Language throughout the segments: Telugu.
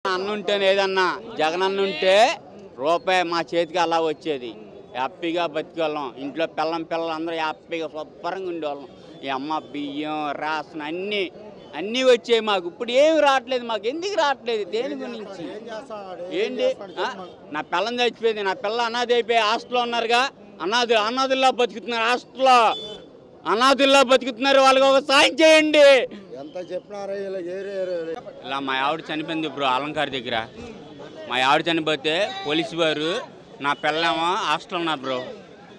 అన్నుంటేనే ఏదన్నా జగన్ అన్నుంటే రూపాయి మా చేతికి అలా వచ్చేది. హ్యాపీగా బతికేవాళ్ళం. ఇంట్లో పిల్లలు అందరూ హ్యాపీగా శుభ్రంగా ఉండేవాళ్ళం. ఈ అమ్మ బియ్యం రేషన్ అన్నీ వచ్చాయి మాకు. ఇప్పుడు ఏమి రావట్లేదు. మాకు ఎందుకు రావట్లేదు? దేని గురించి ఏంటి? నా పిల్లని చచ్చిపోయింది. నా పిల్ల అనాథ అయిపోయి హాస్టల్లో ఉన్నారుగా. అనాథుల్లా బతుకుతున్నారు. హాస్టల్లో అనాథుల్లా బతుకుతున్నారు. వాళ్ళకి ఒక సాయం చేయండి. ఇలా మా ఆవిడ చనిపోయింది ఇప్పుడు అలంకార దగ్గర. మా ఆవిడ చనిపోతే పోలీసు వారు నా పిల్లేమో హాస్టల్లో ఉన్నా బ్రో.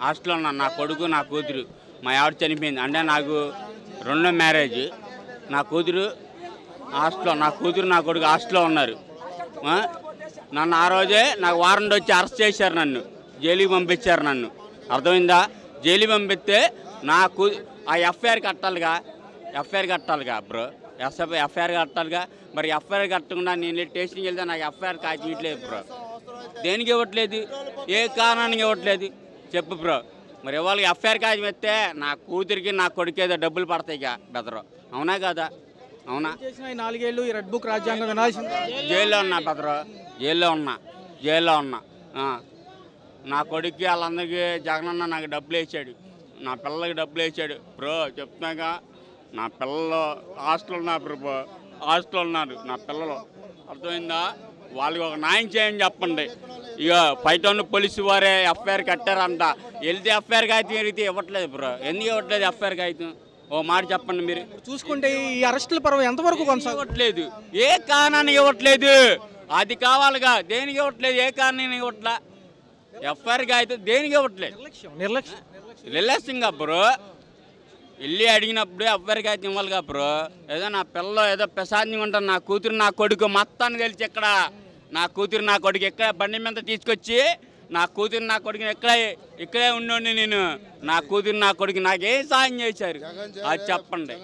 హాస్టల్లో ఉన్నా. నా కొడుకు నా కూతురు. మా ఆవిడ చనిపోయింది. అంటే నాకు రెండో మ్యారేజ్. నా కూతురు హాస్టల్లో, నా కూతురు నా కొడుకు హాస్టల్లో ఉన్నారు. నన్ను ఆ రోజే నాకు వారెంట్ వచ్చి అరెస్ట్ చేశారు. నన్ను జైలుకి పంపించారు. నన్ను అర్థమైందా? జైలుకి పంపిస్తే నాకు ఆ ఎఫ్ఐఆర్ కట్టాలిగా బ్రో. ఎఫ్ఐఆర్ కట్టాలిగా. మరి ఎఫ్ఐఆర్ కట్టకుండా నేను స్టేషన్కి వెళ్తే నాకు ఎఫ్ఐఆర్ కాపీ ఇవ్వట్లేదు బ్రో. దేనికి ఇవ్వట్లేదు? ఏ కారణానికి ఇవ్వట్లేదు చెప్పు బ్రో. మరి ఇవాళ ఎఫ్ఐఆర్ కాపీ ఇస్తే నా కూతురికి నా కొడుకు ఏదో డబ్బులు పడతాయి బెదరు. అవునా కదా? అవునా? 4 ఏళ్ళు ఈ రెడ్ బుక్ రాజ్యాంగం జైల్లో ఉన్నా బెదరు. జైల్లో ఉన్నా. నా కొడుక్కి వాళ్ళందరికీ జగనన్న నాకు డబ్బులు వేసాడు. నా పిల్లలకి డబ్బులు వేసాడు బ్రో. చెప్తున్నాగా నా పిల్లలు హాస్టల్ ఉన్నారు బ్రో. హాస్టల్ ఉన్నారు నా పిల్లలు. అర్థమైందా? వాళ్ళకి ఒక న్యాయం చేయని చెప్పండి. ఇక పైటౌన్ పోలీసు వారే ఎఫ్ఐఆర్ కట్టారంట. వెళ్తే ఎఫ్ఐఆర్ కాగితం ఎరిగితే ఇవ్వట్లేదు బ్రో. ఎందుకు ఇవ్వట్లేదు ఎఫ్ఐఆర్ కాగితం? ఓ మాట చెప్పండి మీరు. చూసుకుంటే ఈ అరెస్టుల పర్వం ఎంతవరకు కొనసాగట్లేదు? ఏ కారణానికి ఇవ్వట్లేదు? అది కావాలిగా. దేనికి ఇవ్వట్లేదు? ఏ కారణానికి ఇవ్వట్లా? ఎఫ్ఐఆర్ కాగితం దేనికి ఇవ్వట్లేదు? నిర్లక్ష్యంగా బ్రో. వెళ్ళి అడిగినప్పుడు ఎఫ్ఐఆర్ కాగితం ఇవ్వాలిగా బ్రో. ఏదో నా పిల్లలు ఏదో ప్రశాంతంగా ఉంటాను. నా కూతురు నా కొడుకు మొత్తాన్ని తెలిసి ఇక్కడ నా కూతురు నా కొడుకు ఎక్కడ బండి మీద తీసుకొచ్చి నా కూతురు నా కొడుకుని ఇక్కడే ఉండండి. నేను నా కూతురు నా కొడుకు నాకేం సాయం చేశారు అది చెప్పండి.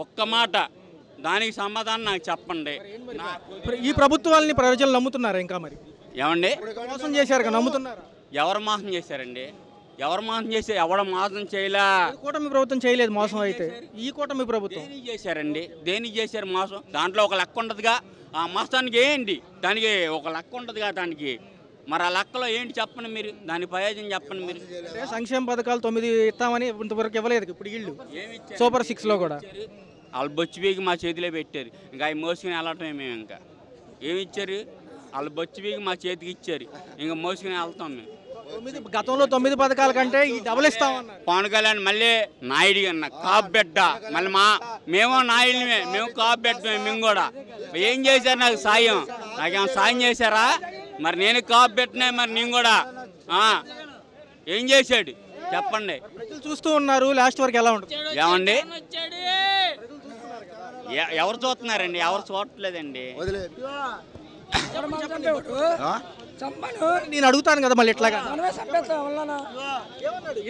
ఒక్క మాట దానికి సమాధానం నాకు చెప్పండి. ఈ ప్రభుత్వాలని ప్రజలు నమ్ముతున్నారు ఇంకా? మరి ఏమండి మోసం చేశారు నమ్ముతున్నారు? ఎవరు మోసం చేశారండి? ఎవరు మోసం చేశారు? ఎవడ మోసం చేయలే. కూటమి ప్రభుత్వం చేయలేదు మోసం. అయితే ఈ కూటమి ప్రభుత్వం దేనికి చేశారండి? దేనికి చేశారు మోసం? దాంట్లో ఒక లెక్క ఉంటుందిగా. ఆ మోసానికి ఏంటి? దానికి ఒక లెక్క ఉంటుందిగా దానికి. మరి ఆ లెక్కలో ఏంటి చెప్పండి మీరు. దాని ప్రయోజనం చెప్పండి మీరు. సంక్షేమ పథకాలు 9 ఇస్తామని ఇంతవరకు ఇవ్వలేదు. ఇప్పుడు ఇళ్ళు సూపర్ 6లో కూడా వాళ్ళు బొచ్చిబీగి మా చేతిలో పెట్టారు. ఇంకా అవి మోసుకుని వెళ్ళటమే. మేము ఇంకా ఏమి ఇచ్చారు? వాళ్ళు బొచ్చిబీగి మా చేతికి ఇచ్చారు. ఇంకా మోసుకుని వెళ్తాం మేము. గతంలో 9 పథకాల కంటే ఈ డబుల్ ఇస్తామన్నారు పవన్ కళ్యాణ్. మళ్ళీ నాయుడు అన్న కాపు బిడ్డ. మళ్ళీ మేము నాయుడిని మేము కాపు బిడ్డమే. మేము కూడా ఏం చేశారు నాకు సాయం? నాకేమో సాయం చేశారా? మరి నేను కాపు పెట్టినా మరి నేను కూడా ఏం చేశాడు చెప్పండి. చూస్తూ ఉన్నారు. లాస్ట్ వరకు ఎలా ఉంటుంది? ఏమండి ఎవరు చూస్తున్నారండి? ఎవరు చూడట్లేదండి. నేను అడుగుతాను కదా మళ్ళీ ఎట్లాగా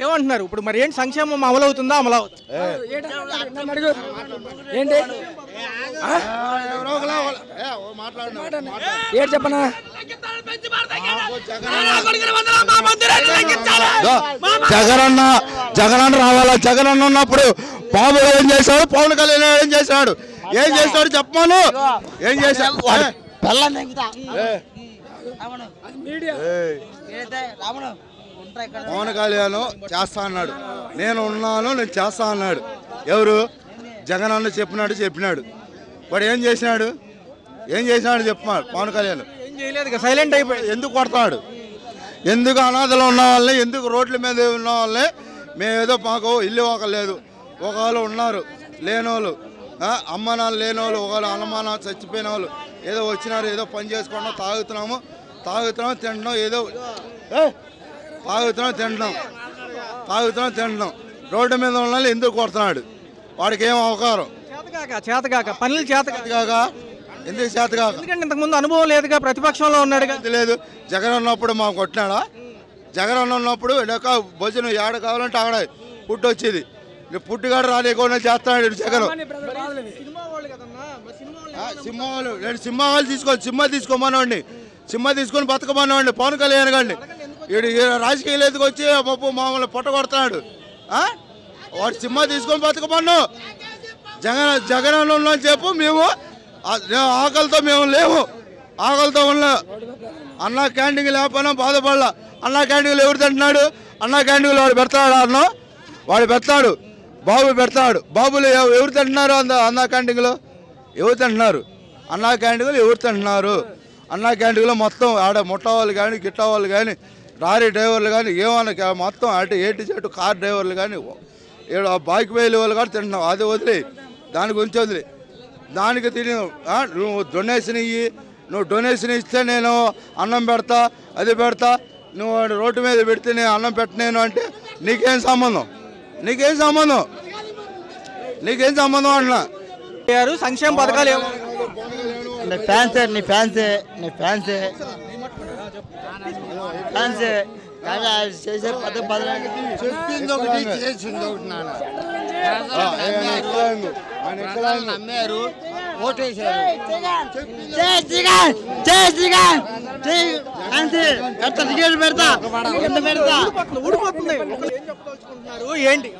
ఏమంటున్నారు? ఇప్పుడు మరి ఏంటి సంక్షేమం అమలు అవుతుందా? అమలు ఏంటి ఏడు చెప్పనా? జగనన్న రావాలా? జగనన్న ఉన్నప్పుడు బాబు ఏం చేశాడు? పవన్ కళ్యాణ్ ఏం చేశాడు? చెప్పమాను. ఏం చేశాడు? పవన్ కళ్యాణ్ చేస్తా అన్నాడు. నేను ఉన్నాను, నేను చేస్తా అన్నాడు. ఎవరు? జగనన్న చెప్పినాడు. వాడు ఏం చేసినాడు చెప్పాడు. పవన్ కళ్యాణ్ ఏం చేయలేదు. సైలెంట్ అయిపోయి ఎందుకు కొడతాడు? ఎందుకు అనాథలు ఉన్న వాళ్ళని, ఎందుకు రోడ్ల మీద ఉన్న వాళ్ళని మేమేదో మాకు ఇల్లు ఒకలేదు. ఒకళ్ళు ఉన్నారు లేనోళ్ళు, అమ్మ నాన్న లేనోళ్ళు, ఒకళ్ళు అన్నమాన చచ్చిపోయిన వాళ్ళు ఏదో వచ్చినారు. ఏదో పని చేసుకుంటాం, తాగుతున్నాం తింటున్నాం. ఏదో తాగుతున్నాం తింటున్నాం. రోడ్డు మీద ఉన్న వాళ్ళు ఎందుకు కొడుతున్నాడు? వాడికి ఏం అవకారం? చేతగాక పనులు చేతగాక ఎందుకు చేతగాక? ఎందుకంటే ఇంతకుముందు అనుభవం లేదుగా. ప్రతిపక్షంలో ఉన్నాడు లేదు. జగన్ ఉన్నప్పుడు మాకు కొట్టినాడా? జగన్ ఉన్నప్పుడు భోజనం ఏడ కావాలంటే ఆడ పుట్టు వచ్చేది. పుట్టుగాడు రాలేకుండా చేస్తున్నాడు జగన్. సినిమా తీసుకోమనండి. సినిమా తీసుకొని బతకమనండి పవన్ కళ్యాణ్ గారిని. వీడు రాజకీయాలు ఎదుగు వచ్చి మామూలు పొట్ట కొడుతున్నాడు. వాడు సినిమా తీసుకొని బతకమను. జగన్ చెప్పు. మేము ఆకలితో మేము లేవు, ఆకలితో ఉన్నా. అన్న క్యాంటీన్ లేకపోయినా బాధపడలా. అన్న క్యాంటీన్లు ఎవరు తింటున్నాడు? అన్న క్యాంటీన్లు వాడు పెడతాడు, అన్నం వాడు పెడతాడు, బాబు పెడతాడు. బాబులు ఎవరు తింటున్నారు? అన్న క్యాంటీన్లో ఎవరు తింటున్నారు? అన్న క్యాంటీన్లు ఎవరు తింటున్నారు? అన్న క్యాంటీన్లో మొత్తం ఆడ ముట్ట వాళ్ళు కానీ గిట్ట వాళ్ళు కానీ లారీ డ్రైవర్లు కానీ ఏమన్నా మొత్తం అటు ఏటి చెట్టు కార్ డ్రైవర్లు కానీ బైక్ వేలు వాళ్ళు కానీ తింటున్నావు. అది వదిలే, దాని గురించి వదిలే. దానికి తిని నువ్వు డొనేషన్ ఇయ్యి, నువ్వు డొనేషన్ ఇస్తే నేను అన్నం పెడతా, అది పెడతా. నువ్వు రోడ్డు మీద పెడితే నేను అన్నం పెట్టలేను అంటే నీకేం సంబంధం? నీకేం సంబంధం? నీకేం సంబంధం అన్నా? సంక్షేమ పథకాలు ఏమో నీ ఫ్యాన్సే నీ ఫ్యాన్సే నీ ఫ్యాన్సే ఫ్యాన్సే కానీ చేసే చెప్పింది ఒకటి చేసింది ఒకటి. నమ్మారు, ఓటేశారు. ఏంటి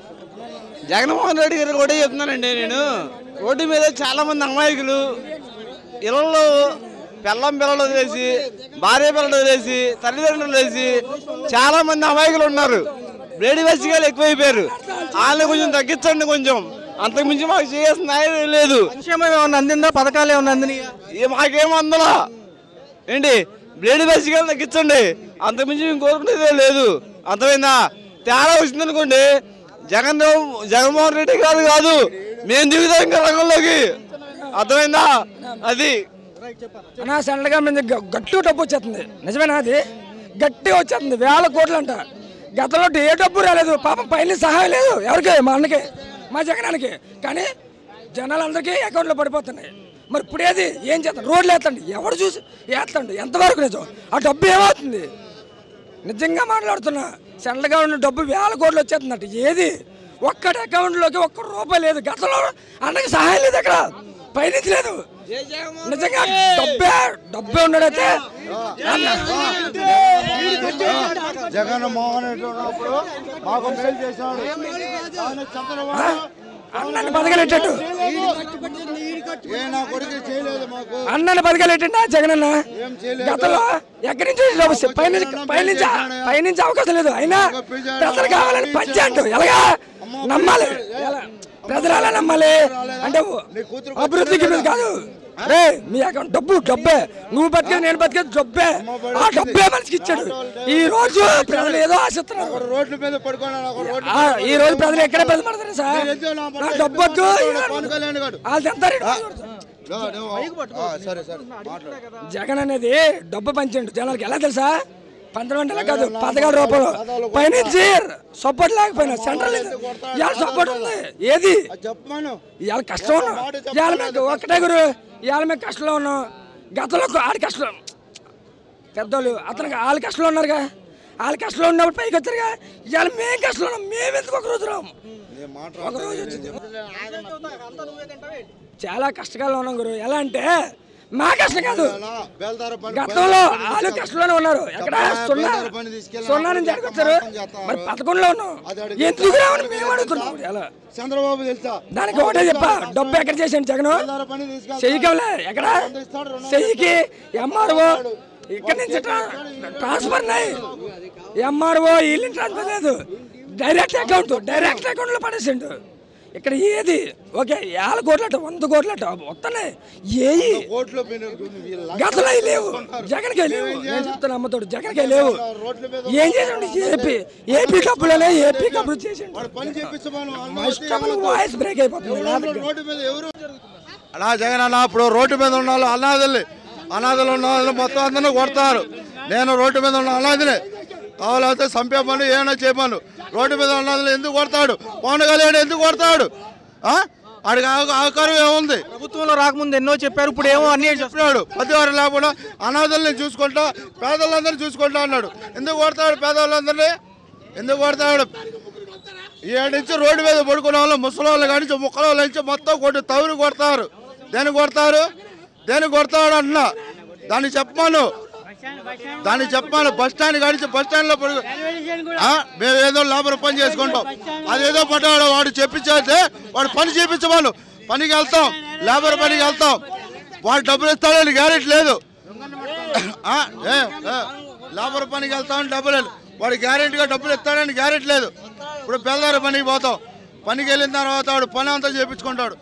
జగన్మోహన్ రెడ్డి గారు కూడా చెప్తున్నానండి. నేను రోడ్డు మీద చాలా మంది అమాయకులు ఇళ్ళలో పిల్లలు వదిలేసి, భార్య పిల్లలు వదిలేసి, తల్లిదండ్రులు వదిలేసి చాలా మంది అమాయకులు ఉన్నారు. బ్లేడ్ వేసిగాలు ఎక్కువైపోయారు. వాళ్ళని కొంచెం తగ్గించండి. కొంచెం అంతకుమించి మాకు చేయాల్సిన న్యాయం లేదు. సంక్షేమం ఏమన్నా అందిందా? పథకాలు ఏమన్నా అందినాయి? మాకేమో అందలా ఏంటి? బ్లేడ్ వేసిగాలు తగ్గించండి, అంతకుమించి మేము కోరుకునేదే లేదు. అర్థమైందా? తేడా వచ్చిందనుకోండి, జగన్మోహన్ రెడ్డి గారు కాదు, మేము దిగుతాం ఇంకా రంగంలోకి. అర్థమైందా? అది అన్నా సెంట్రల్ గవర్నమెంట్ గట్టి డబ్బు వచ్చేస్తుంది. నిజమేనా? అది గట్టిగా వచ్చేస్తుంది, 1000 కోట్లు అంట. గతంలో ఏ డబ్బు రాలేదు పాపం, పైన సహాయం లేదు ఎవరికి, మా అన్నకి మా జగనానికి. కానీ జనాలందరికీ అకౌంట్లో పడిపోతున్నాయి. మరి ఇప్పుడు ఏది ఏం చేస్తాం? రోడ్లు వేస్తండి, ఎవరు చూసి వేస్తండి? ఎంతవరకు నిజం? ఆ డబ్బు ఏమవుతుంది? నిజంగా మాట్లాడుతున్నా, సెంట్రల్ గవర్నమెంట్ డబ్బు 1000 కోట్లు వచ్చేస్తుందంట. ఏది ఒక్కటి అకౌంట్లోకి ₹1 లేదు. గతంలో అన్నకి సహాయం లేదు, అక్కడ పైనుంచి లేదు. నిజంగా డబ్బే ఉన్నాడైతే జగన్మోహన్ రెడ్డి ఉన్నప్పుడు మాకు మేలు చేశాడు. అన్నని బతకలేటట్టు అన్నని బతకలేటండి జగనన్న. గతంలో ఎక్కడి నుంచి పైనుంచి అవకాశం లేదు. అయినా ప్రజలు కావాలని పంచాడు. ఎలాగా నమ్మాలి? ప్రజలు ఎలా నమ్మాలి అంటే అభివృద్ధికి కాదు. రే మీ అకౌంట్ డబ్బే, నువ్వు బతికేది నేను బతికేది డబ్బే. ఆ డబ్బే మనిషికి ఇచ్చాడు. ఈ రోజు ప్రజలు ఏదో ఆశిస్తున్నారు. ఈ రోజు ప్రజలు ఎక్కడ బాధపడతారు సార్? నా డబ్బు వద్దు, వాళ్ళు తింటారు. జగన్ అనేది డబ్బు పంచండు జనాలకి. ఎలా తెలుసా? 12 కాదు, 16 రూపాయలు పైనుంచి సపోర్ట్ లేకపోయినా సెంట్రల్ ఇవాళ సపోర్ట్ ఉంది. ఏది ఇవాళ కష్టం ఉన్నాం, ఇవాళ మేము ఒక్కటే గురు, ఇవాళ మేము కష్టంలో ఉన్నాం. గతంలో ఆడి కష్టం పెద్దోళ్ళు అతనికి వాళ్ళ కష్టంలో ఉన్నారుగా, వాళ్ళ కష్టంలో ఉన్నప్పుడు పైకి వచ్చారుగా. ఇవాళ మేము కష్టంలో ఉన్నాం. మేము ఎందుకు ఒక రోజు రాము? ఒక రోజు వచ్చింది. చాలా కష్టకాలంలో ఉన్నాం గురు. ఎలా అంటే మా కష్టం కాదు, గతంలో వాళ్ళు కష్టంలోనే ఉన్నారు. ఎక్కడ సున్నా నుంచి వచ్చారు. మరి 11లో ఉన్నాం, ఎందుకు రావని మేము అడుగుతున్నాం. ఎలా చంద్రబాబు తెలుసా? దానికి ఒకటే చెప్పా, డబ్బు ఎక్కడ చేసాను జగన్? చెయ్యికలే ఎక్కడ చెయ్యికి ఎంఆర్ఓ ఇక్కడ నుంచి ట్రాన్స్ఫర్ నాయి. ఎంఆర్ఓ వీళ్ళని ట్రాన్స్ఫర్ లేదు, డైరెక్ట్ అకౌంట్లో పడేసిండు. ఇక్కడ ఏది ఓకే 50 కోట్లట 100 కోట్లట వస్తున్నాయి. ఏ గతంలో లేవు, జగన్కే లేవు. నేను చెప్తున్నా అమ్మతోడు, జగన్కే లేవు. ఏం చేసాడు? ఏపీ కప్పులనే ఏపీ కప్పులు చేసిండు. వాయిస్ బ్రేక్ అయిపోతుంది. అలా జగన్ అన్న అప్పుడు రోడ్డు మీద ఉన్న వాళ్ళు అనాథలు ఉన్న వాళ్ళు మొత్తం అందరినీ కొడతారు. నేను రోడ్డు మీద ఉన్న అనాథనే, కావాలంటే చంపేమను ఏమైనా చేయమను. రోడ్డు మీద ఉన్నది ఎందుకు కొడతాడు? పవన్ కళ్యాణ్ ఎందుకు కొడతాడు? ఆడికి ఆకారం ఏముంది? ప్రభుత్వంలో రాకముందు ఎన్నో చెప్పారు, ఇప్పుడు ఏమో అన్నీ చెప్పాడు. ప్రతివారం లేకుండా అనాథల్ని చూసుకుంటా, పేదలందరినీ చూసుకుంటా అన్నాడు. ఎందుకు కొడతాడు? పేదవాళ్ళందరినీ ఎందుకు కొడతాడు? 7 నుంచి రోడ్డు మీద పడుకునే వాళ్ళు, ముసలి వాళ్ళు కానీ ముక్కల వాళ్ళ నుంచి మొత్తం తవురు కొడతారు. దేనికి కొడతాడు అంటున్నా. దాన్ని చెప్పాను బస్ స్టాండ్ కాడిచి బస్ స్టాండ్లో మేము ఏదో లేబర్ పని చేసుకుంటాం. అదేదో పడ్డాడు వాడు చెప్పించేస్తే వాడు పని చేయించమను, పనికి వెళ్తాం, లేబర్ పనికి వెళ్తాం. వాడు డబ్బులు ఇస్తాడని గ్యారెంటీ లేదు. లేబర్ పనికి వెళ్తామని డబ్బులు వాడు గ్యారెంటీగా డబ్బులు ఇస్తాడని గ్యారెంటీ లేదు. ఇప్పుడు బెల్దారి పనికి పోతాం, పనికి వెళ్ళిన తర్వాత వాడు పని అంతా చేయించుకుంటాడు.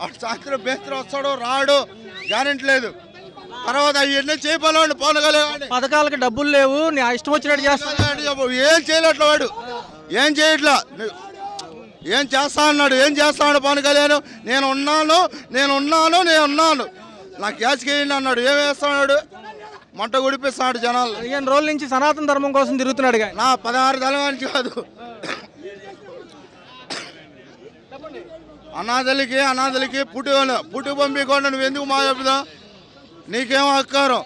అటు సాయంత్రం బేస్త్రి వస్తాడు రాడు, గ్యారెంటీ లేదు. తర్వాత అవన్నీ చేయలేవాడు పోనగలేవాడు. పథకాలకి డబ్బులు లేవు, నీ ఇష్టం వచ్చినట్టు చేస్తాడు. ఏం చేయలేట్ల వాడు, ఏం చేయట్లా. ఏం చేస్తా అన్నాడు, ఏం చేస్తాడు పవన్ కళ్యాణ్? నేను ఉన్నాను నా క్యాష్ వేయండి అన్నాడు. ఏం వేస్తున్నాడు? మంట గుడిపిస్తున్నాడు జనాలు. 15 రోజుల నుంచి సనాతన ధర్మం కోసం తిరుగుతున్నాడు. నా 16 తలవానికి కాదు, అనాథలకి పుట్టి పంపించకుండా నువ్వు ఎందుకు మా చెప్తా? నీకేం అక్కారం?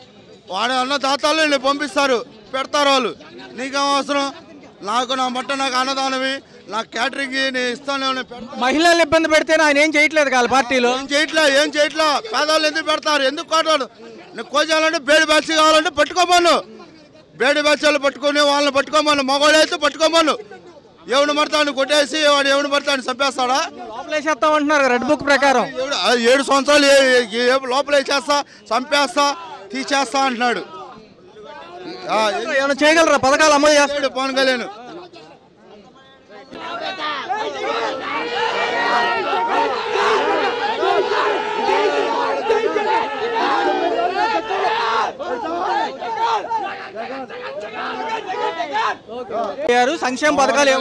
వాడు అన్నదాతలు నేను పంపిస్తారు, పెడతారు వాళ్ళు. నీకేం అవసరం? నా మట్ట నాకు అన్నదానవి, నా క్యాటరింగ్ నేను ఇస్తాను. మహిళలు ఇబ్బంది పెడితే ఆయన ఏం చేయట్లేదు కాదు పార్టీలో. ఏం చేయట్లా. పేదవాళ్ళు ఎందుకు పెడతారు? ఎందుకు కొట్టాడు? నీకు కోసాలంటే బేడి బ్యాచ్ కావాలంటే పట్టుకోమను. బేడి బ్యాచ్లు పట్టుకొని వాళ్ళని పట్టుకోమను. మగవాళ్ళు అయితే పట్టుకోమను. ఎవడు పడతాను కొట్టేసి వాడు ఎవడు పడతాను చంపేస్తాడా? లోపలేసేస్తామంటున్నారు రెడ్ బుక్ ప్రకారం. 7 సంవత్సరాలు లోపలేసేస్తా, చంపేస్తా, తీసేస్తా అంటున్నాడు. ఏమైనా చేయగలరా? పథకాలు అమలు చేస్తాడు పవన్ కళ్యాణ్. సంక్షేమ పథకాలు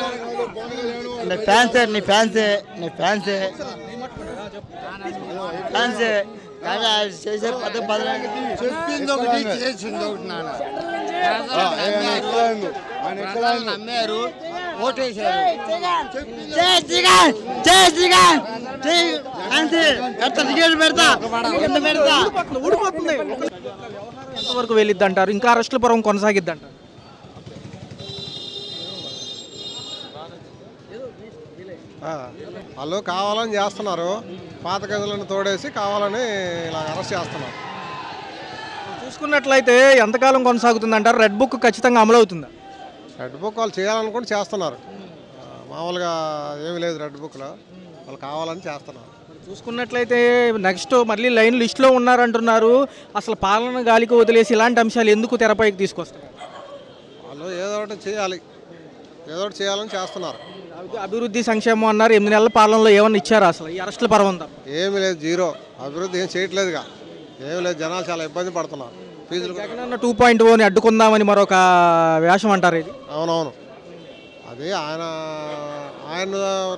చేసే చెప్పింది ఒకటి చేసింది ఒకటి. నమ్మారు, ఓటేశారు. ఎంతవరకు వెళ్ళిద్ది అంటారు? ఇంకా అరెస్టుల పర్వం కొనసాగిద్ది అంటారు? వాళ్ళు కావాలని చేస్తున్నారు, పాత కేసులను తోడేసి కావాలని ఇలా అరెస్ట్ చేస్తున్నారు. చూసుకున్నట్లయితే ఎంతకాలం కొనసాగుతుంది అంటారు? రెడ్ బుక్ ఖచ్చితంగా అమలు అవుతుందా? రెడ్ బుక్ వాళ్ళు చేయాలనుకుంటే చేస్తున్నారు, మామూలుగా ఏమి లేదు రెడ్ బుక్లో, వాళ్ళు కావాలని చేస్తున్నారు. చూసుకున్నట్లయితే నెక్స్ట్ మళ్ళీ లైన్ లిస్టులో ఉన్నారంటున్నారు. అసలు పాలన గాలికి వదిలేసి ఇలాంటి అంశాలు ఎందుకు తెరపైకి తీసుకొస్తారు? వాళ్ళు ఏదో ఒకటి చేయాలని చేస్తున్నారు. అభివృద్ధి సంక్షేమం అన్నారు. 8 నెలల పాలనలో ఏమన్నా ఇచ్చారా? అసలు ఈ అరెస్టుల పర్వం ఏమి లేదు, జీరో. అభివృద్ధి ఏం చేయట్లేదుగా, ఏమి లేదు. జనాలు చాలా ఇబ్బంది పడుతున్నారు. ఫీజులు జగనన్న 2.0ని అడ్డుకుందామని మరొక వేషం అంటారు ఇది. అవునవును, అది ఆయన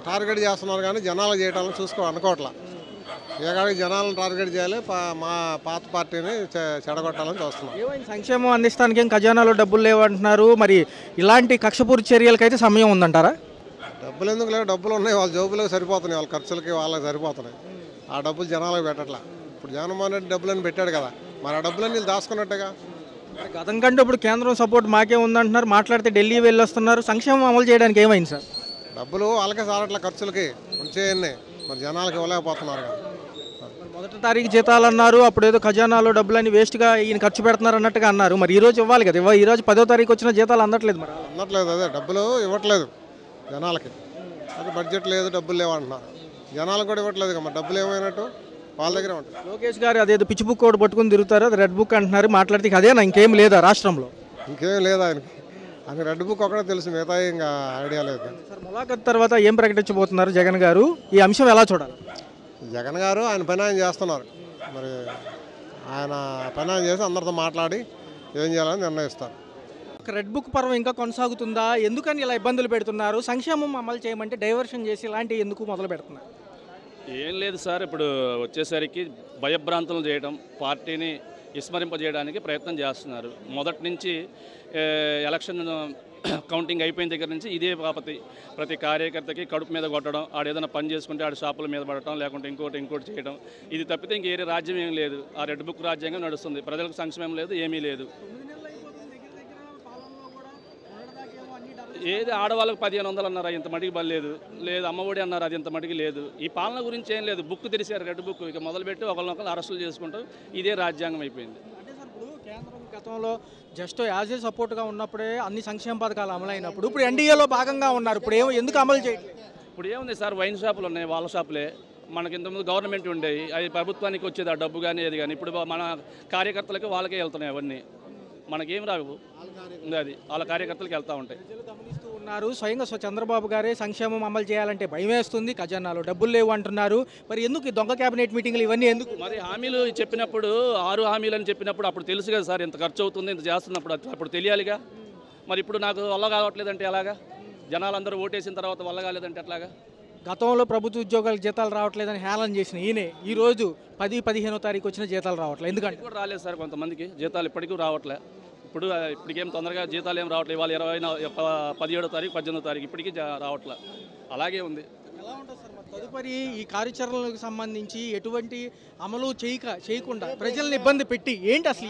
టార్గెట్ చేస్తున్నారు కానీ జనాలు చేయటాలను అనుకోవట్లా. ఏకాడికి జనాలను టార్గెట్ చేయాలి, మా పాత పార్టీని చెడగొట్టాలని చూస్తున్నాం. సంక్షేమం అందిస్తానికి ఏం ఖజానాలో డబ్బులు లేవంటున్నారు. మరి ఇలాంటి కక్షపూర్తి చర్యలకైతే సమయం ఉందంటారా? డబ్బులు ఎందుకు లేవు? డబ్బులు ఉన్నాయి, వాళ్ళ జోబులకు సరిపోతున్నాయి, వాళ్ళ ఖర్చులకి వాళ్ళకి సరిపోతున్నాయి. ఆ డబ్బులు జనాలకు పెట్టట్లా. ఇప్పుడు జగన్మోహన్ రెడ్డి డబ్బులని పెట్టాడు కదా, మరి ఆ డబ్బులన్నీ వీళ్ళు దాచుకున్నట్టుగా. గతం కంటే ఇప్పుడు కేంద్రం సపోర్ట్ మాకే ఉందంటున్నారు. మాట్లాడితే ఢిల్లీ వెళ్ళి వస్తున్నారు. సంక్షేమం అమలు చేయడానికి ఏమైంది సార్? డబ్బులు వాళ్ళకే సారట్ల ఖర్చులకి ఉంచేయన్ని, మరి జనాలకు ఇవ్వలేకపోతున్నారు కదా. 1వ తారీఖు జీతాలు అన్నారు, అప్పుడు ఏదో ఖజానాలో డబ్బులని వేస్ట్గా ఈయన ఖర్చు పెడుతున్నారు అన్నట్టుగా అన్నారు. మరి ఈ రోజు ఇవ్వాలి కదా, ఈ రోజు 10వ తారీఖు వచ్చిన జీతాలు అందట్లేదు. మరి అందట్లేదు, అదే డబ్బులు ఇవ్వట్లేదు జనాలకి. అది బడ్జెట్ లేదు, డబ్బులు లేవంటున్నారు. జనాలకు కూడా ఇవ్వట్లేదు కదా, మరి డబ్బులు ఏమైనట్టు వాళ్ళ దగ్గర ఉంటాయి. లోకేష్ గారు అదేదో పిచ్చి బుక్ ఒకటి పట్టుకుని తిరుగుతారు, అది రెడ్ బుక్ అంటున్నారు. మాట్లాడితే అదేనా, ఇంకేం లేదా రాష్ట్రంలో? ఇంకేం లేదు ఆయనకి రెడ్ బుక్ ఒకటే తెలుసు, మిగతా ఇంకా ఐడియా లేదు. సార్, ములాఖత్ తర్వాత ఏం ప్రకటించబోతున్నారు జగన్ గారు? ఈ అంశం ఎలా చూడాలి? జగన్ గారు ఆయన పని ఆయన చేస్తున్నారు. మరి ఆయన పని ఆయన చేసి అందరితో మాట్లాడి ఏం చేయాలని నిర్ణయిస్తారు. రెడ్ బుక్ పర్వం ఇంకా కొనసాగుతుందా? ఎందుకని ఇలా ఇబ్బందులు పెడుతున్నారు? సంక్షేమం అమలు చేయమంటే డైవర్షన్ చేసి ఇలాంటివి ఎందుకు మొదలు పెడుతున్నారు? ఏం లేదు సార్, ఇప్పుడు వచ్చేసరికి భయభ్రాంతులు చేయడం, పార్టీని విస్మరింపజేయడానికి ప్రయత్నం చేస్తున్నారు. మొదటి నుంచి ఎలక్షన్ కౌంటింగ్ అయిపోయిన దగ్గర నుంచి ఇదే బాపతి. ప్రతి కార్యకర్తకి కడుపు మీద కొట్టడం, ఆడు ఏదైనా పని చేసుకుంటే ఆడు షాపుల మీద పడటం, లేకుంటే ఇంకోటి చేయడం. ఇది తప్పితే ఇంకేరే రాజ్యం ఏం లేదు. ఆ రెడ్ బుక్ రాజ్యాంగం నడుస్తుంది. ప్రజలకు సంక్షేమం లేదు, ఏమీ లేదు. ఏది ఆడవాళ్ళకు 1500 అన్నారు, ఇంత మటుకు బలేదు. లేదు అమ్మఒడి అన్నారు, అది ఇంత మటుకు లేదు. ఈ పాలన గురించి ఏం లేదు. బుక్ తెరిచారు, రెడ్ బుక్. ఇక మొదలుపెట్టి ఒకరినొకరు అరెస్టులు చేసుకుంటాం. ఇదే రాజ్యాంగం అయిపోయింది. అంటే సార్, ఇప్పుడు కేంద్రం గతంలో జస్ట్ యాజ్ ఏ సపోర్ట్గా ఉన్నప్పుడే అన్ని సంక్షేమ పథకాలు అమలైనప్పుడు ఇప్పుడు ఎన్డీఏలో భాగంగా ఉన్నారు. ఇప్పుడు ఎందుకు అమలు చేయట్లేదు? ఇప్పుడు ఏముంది సార్, వైన్ షాపులు ఉన్నాయి, వాళ్ళ షాపులే. మనకి ఇంతకుముందు గవర్నమెంట్ ఉండేవి, అది ప్రభుత్వానికి వచ్చేది ఆ డబ్బు కానీ ఏది కానీ. ఇప్పుడు మన కార్యకర్తలకి వాళ్ళకే వెళ్తున్నాయి అవన్నీ, మనకేం రావు, అది వాళ్ళ కార్యకర్తలకు వెళ్తూ ఉంటాయి. గమనిస్తూ ఉన్నారు. స్వయంగా చంద్రబాబు గారే సంక్షేమం అమలు చేయాలంటే భయం వేస్తుంది, ఖజానాలో డబ్బులు లేవు అంటున్నారు. మరి ఎందుకు ఈ దొంగ కేబినెట్ మీటింగ్లు ఇవన్నీ ఎందుకు? మరి హామీలు చెప్పినప్పుడు 6 హామీలు అని చెప్పినప్పుడు అప్పుడు తెలుసు కదా సార్, ఇంత ఖర్చు అవుతుంది, ఇంత చేస్తున్నప్పుడు అప్పుడు తెలియాలిగా. మరి ఇప్పుడు నాకు వల్ల కావట్లేదంటే ఎలాగా? జనాలందరూ ఓటేసిన తర్వాత వల్ల కాలేదంటే ఎట్లాగా? గతంలో ప్రభుత్వ ఉద్యోగాలకు జీతాలు రావట్లేదని హేళన చేసిన ఈయనే ఈరోజు 10-15వ తారీఖు వచ్చిన జీతాలు రావట్లేదు. ఎందుకంటే కూడా రాలేదు సార్, కొంతమందికి జీతాలు ఇప్పటికీ రావట్లే. ఇప్పటికేం తొందరగా జీతాలు ఏం రావట్లేదు. ఇవాళ 17వ తారీఖు 18వ తారీఖు ఇప్పటికీ రావట్లే, అలాగే ఉంది. ఎలా ఉంటుంది సార్ మరి తదుపరి ఈ కార్యాచరణలకు సంబంధించి ఎటువంటి అమలు చేయకుండా ప్రజల్ని ఇబ్బంది పెట్టి ఏంటి అసలు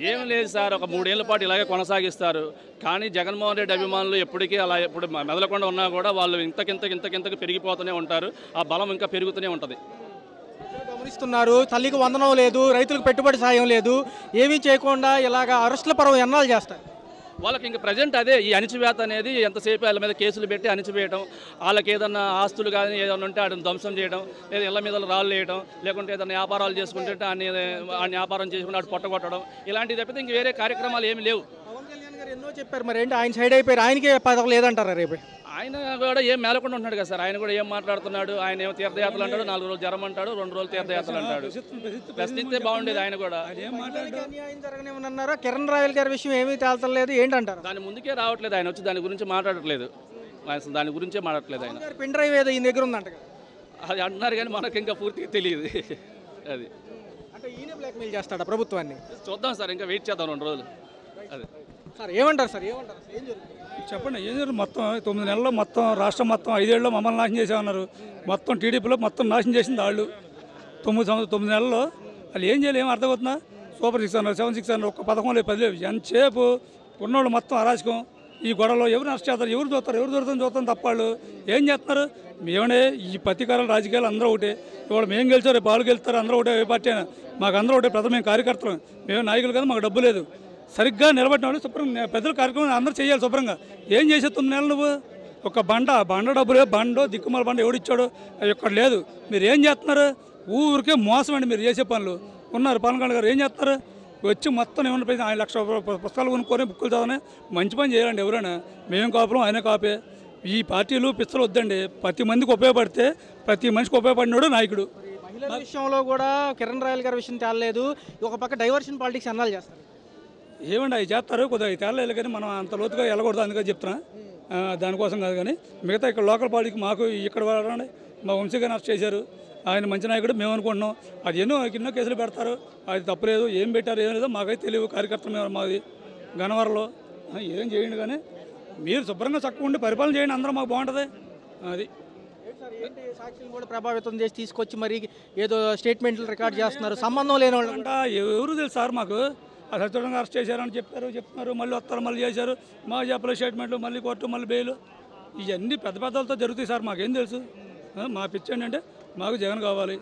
ఏం లేదు సార్, ఒక 3 ఏళ్ల పాటు ఇలాగే కొనసాగిస్తారు. కానీ జగన్మోహన్ రెడ్డి అభిమానులు ఎప్పటికీ అలా ఎప్పుడు మెదలకుండా ఉన్నా కూడా వాళ్ళు ఇంతకింతకు పెరిగిపోతూనే ఉంటారు, ఆ బలం ఇంకా పెరుగుతూనే ఉంటుంది. గమనిస్తున్నారు. తల్లికి వందనం లేదు, రైతులకు పెట్టుబడి సాయం లేదు, ఏమీ చేయకుండా ఇలాగ అరెస్టుల పర్వం ఎన్నాళ్ళు చేస్తారు. వాళ్ళకి ఇంకా ప్రజెంట్ అదే ఈ అణిచివేత అనేది, ఎంతసేపు వాళ్ళ మీద కేసులు పెట్టి అణిచివేయడం, వాళ్ళకి ఏదన్నా ఆస్తులు కానీ ఏదైనా ఉంటే వాటిని ధ్వంసం చేయడం, లేదా ఇళ్ల మీద రాళ్ళు వేయడం, లేకుంటే ఏదైనా వ్యాపారాలు చేసుకుంటే ఆ వ్యాపారం చేసుకుంటే వాటి పొట్టగొట్టడం, ఇలాంటివి తప్పితే ఇంక వేరే కార్యక్రమాలు ఏమి లేవు. పవన్ కళ్యాణ్ గారు ఎన్నో చెప్పారు, మరి ఏంటి ఆయన సైడ్ అయిపోయారు, ఆయనకే పదవి లేదంటారా రేపు? ఆయన కూడా ఏం మేలకుండా ఉంటున్నాడు కదా సార్, ఆయన కూడా ఏం మాట్లాడుతున్నాడు, ఆయన ఏమో తీర్థయాత్రలు అంటాడు, 4 రోజులు జ్వరం అంటాడు, 2 రోజులు తీర్థయాత్రలు అంటాడు. ప్రశ్నిస్తే బాగుండేది ఆయన కూడా. అన్యాయం జరగనేమన్నారా? కిరణ్ రాయల్ గారి విషయం ఏమీ తేల్చలేదు ఏంటంటారు? దాని ముందుకే రావట్లేదు ఆయన, వచ్చి దాని గురించి మాట్లాడట్లేదు, అసలు దాని గురించే మాట్లాడట్లేదు ఆయన. పెన్ డ్రైవ్ ఏదో ఈయన దగ్గర ఉందంట, అది అంటున్నారు కానీ మనకు ఇంకా పూర్తిగా తెలియదు. అది అంటే ఈయన బ్లాక్మెయిల్ చేస్తాడా ప్రభుత్వాన్ని? చూద్దాం సార్, ఇంకా వెయిట్ చేద్దాం 2 రోజులు. అది సార్ ఏమంటారు సార్, ఏమంటారు ఏం జరుగుతుంది చెప్పండి? ఏం జరుగుతుంది? మొత్తం 9 నెలల్లో మొత్తం రాష్ట్రం మొత్తం 5 ఏళ్ళలో మమ్మల్ని నాశనం చేసామన్నారు. మొత్తం టీడీపీలో మొత్తం నాశనం చేసింది వాళ్ళు. 9 నెలల్లో వాళ్ళు ఏం చేయాలి, ఏం అర్థమవుతుందా? సూపర్ 6 అన్నారు, 7-6 అన్నారు, ఒక్క పథకం లేదు, 10 లేవు. ఎంతసేపు ఉన్నోళ్ళు మొత్తం అరాచకం. ఈ గొడవలో ఎవరు నష్టం చేస్తారు, ఎవరు చూస్తారు, ఎవరు చూస్తాం తప్ప వాళ్ళు ఏం చేస్తున్నారు? మేమనే ఈ ప్రతీకారాలు రాజకీయాలు అందరూ ఒకటే. ఇవాళ మేము గెలిచారు, రేపు వాళ్ళు గెలుస్తారు, అందరూ ఒకటే, ఏ పార్టీ అయినా మాకు అందరూ ఒకటే. ప్రజలు మేము కార్యకర్తలు, మేము నాయకులు కదా, మాకు డబ్బు లేదు. సరిగ్గా నిలబడిన వాళ్ళు శుభ్రంగా పెద్దల కార్యక్రమం అందరూ చేయాలి శుభ్రంగా. ఏం చేసే 9 నెలలు నువ్వు? ఒక బండ డబ్బులే, బండో దిక్కుమాల బండ ఎవడిచ్చాడు, అది ఇక్కడ లేదు. మీరు ఏం చేస్తున్నారు? ఊరికే మోసం అండి మీరు చేసే పనులు. ఉన్నారు పవన్ కళ్యాణ్ గారు, ఏం చేస్తున్నారు? వచ్చి మొత్తం ఏమన్నా 5 లక్షల పుస్తకాలు కొనుక్కొని బుక్కులు చదవని మంచి పని చేయాలండి ఎవరైనా. మేము కాపులం, ఆయన కాపే. ఈ పార్టీలు పిచ్చలు వద్దండి. ప్రతి మందికి ఉపయోగపడితే ప్రతి మనిషికి ఉపయోగపడినాడు నాయకుడు. మహిళల విషయంలో కూడా కిరణ్ రాయల్ గారి విషయం తేలలేదు, ఒక పక్క డైవర్షన్ పాలిటిక్స్ అన్నాలు చేస్తారు. ఏమండి అవి చేస్తారు, కొద్దిగా తేలేదు కానీ మనం అంత లోతుగా వెళ్ళకూడదు, అందుకని చెప్తున్నా. దానికోసం కాదు కానీ మిగతా ఇక్కడ లోకల్ పార్టీకి మాకు ఇక్కడ వాళ్ళండి మా వంశీ గారిని అరెస్ట్ చేశారు. ఆయన మంచి నాయకుడు మేము అనుకుంటున్నాం. అది ఎన్నో కేసులు పెడతారు, అది తప్పలేదు. ఏం పెట్టారు ఏం లేదో మాకైతే తెలియదు. కార్యకర్తలు మేము మాది గన్నవరంలో ఏం చేయండి కానీ మీరు శుభ్రంగా చక్కగా ఉండి పరిపాలన చేయండి, అందరూ మాకు బాగుంటుంది. అది సాక్షులు కూడా ప్రభావితం చేసి తీసుకొచ్చి మరి ఏదో స్టేట్మెంట్లు రికార్డ్ చేస్తున్నారు, సంబంధం లేని వాళ్ళు అంట. ఎవరు తెలుసు సార్ మాకు? ఆ సత్యంగా అరెస్ట్ చేశారని చెప్తున్నారు, మళ్ళీ వస్తారు, మళ్ళీ చేశారు, మాకు చెప్పలేదు స్టేట్మెంట్లు, మళ్ళీ కోర్టు, మళ్ళీ బెయిల్. ఇవన్నీ పెద్దలతో జరుగుతాయి సార్, మాకేం తెలుసు? మా పిచ్చి ఏంటంటే మాకు జగన్ కావాలి,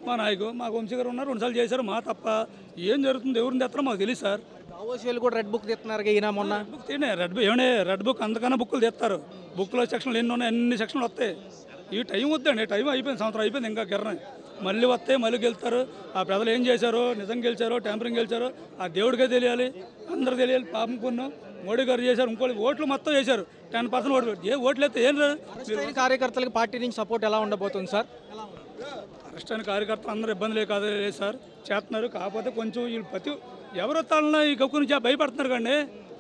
మా నాయకు మాకు వంశీ గారు ఉన్నారు, 2 సార్లు చేశారు, మా తప్ప ఏం జరుగుతుంది ఎవరిని తెస్తారో మాకు తెలియదు సార్. దావోస్ కూడా రెడ్ బుక్ తెస్తున్నారు, ఈయన మొన్న బుక్ తీనే రెడ్ బుక్ అంతకన్నా బుక్కులు తెస్తారు. బుక్లో సెక్షన్లు ఎన్ని ఉన్నాయి, అన్ని సెక్షన్లు వస్తాయి. ఈ టైం వద్దండి, టైం అయిపోయింది, సంవత్సరం అయిపోయింది, ఇంకా గిర్రం మళ్ళీ వస్తాయి, మళ్ళీ గెలుస్తారు. ఆ ప్రజలు ఏం చేశారో, నిజం గెలిచారో ట్యాంపరింగ్ గెలిచారో ఆ దేవుడికే తెలియాలి, అందరూ తెలియాలి. పాపం కొన్నాం మోడీ గారు చేశారు, ఇంకోటి ఓట్లు మొత్తం చేశారు, 10% ఓట్లు. ఓట్లు అయితే ఏం లేదు. కార్యకర్తలకు పార్టీ నుంచి సపోర్ట్ ఎలా ఉండబోతుంది సార్? అరెస్ట్ అయిన కార్యకర్తలు అందరూ ఇబ్బంది కాదు లేదు సార్, చేస్తున్నారు. కాకపోతే కొంచెం వీళ్ళు ఎవరు వస్తారన్నా ఈ గొప్ప నుంచి భయపడుతున్నారు కండి.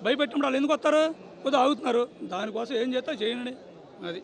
భయపెట్టినప్పుడు వాళ్ళు ఎందుకు వస్తారు? కొద్దిగా ఆగుతున్నారు. దానికోసం ఏం చేస్తా చేయండి. అది